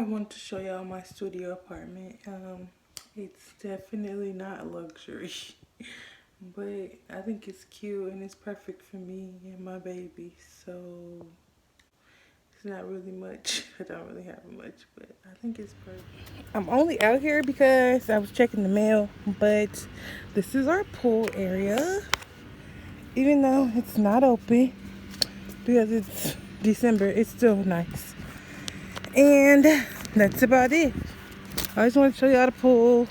want to show y'all my studio apartment. It's definitely not luxury, but I think it's cute and it's perfect for me and my baby. So it's not really much. I don't really have much, but I think it's perfect. I'm only out here because I was checking the mail, but this is our pool area. Even though it's not open because it's December, it's still nice. And that's about it. I just want to show y'all the pool.